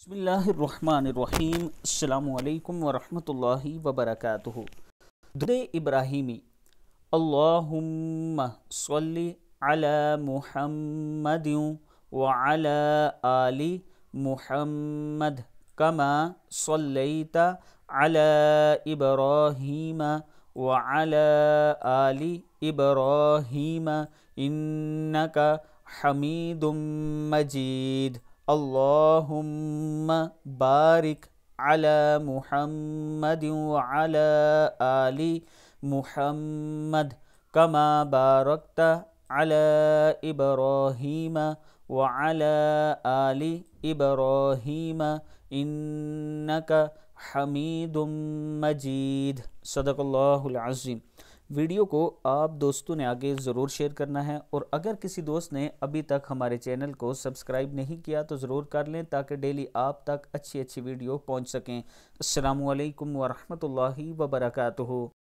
بسم اللہ الرحمن الرحیم السلام علیکم ورحمۃ اللہ وبرکاتہ۔ درود ابراہیمی۔ اللہم صلی علی محمد وعلی آل محمد کما صلیت علی ابراہیم وعلی آل ابراہیم انک حمید مجید۔ اللہم بارک علی محمد وعلی آل محمد کما بارکت علی ابراہیم وعلی آل ابراہیم انک حمید مجید۔ صدق اللہ العظیم۔ ویڈیو کو آپ دوستوں نے آگے ضرور شیئر کرنا ہے، اور اگر کسی دوست نے ابھی تک ہمارے چینل کو سبسکرائب نہیں کیا تو ضرور کر لیں تاکہ ڈیلی آپ تک اچھی ویڈیو پہنچ سکیں۔ السلام علیکم ورحمۃ اللہ وبرکاتہ۔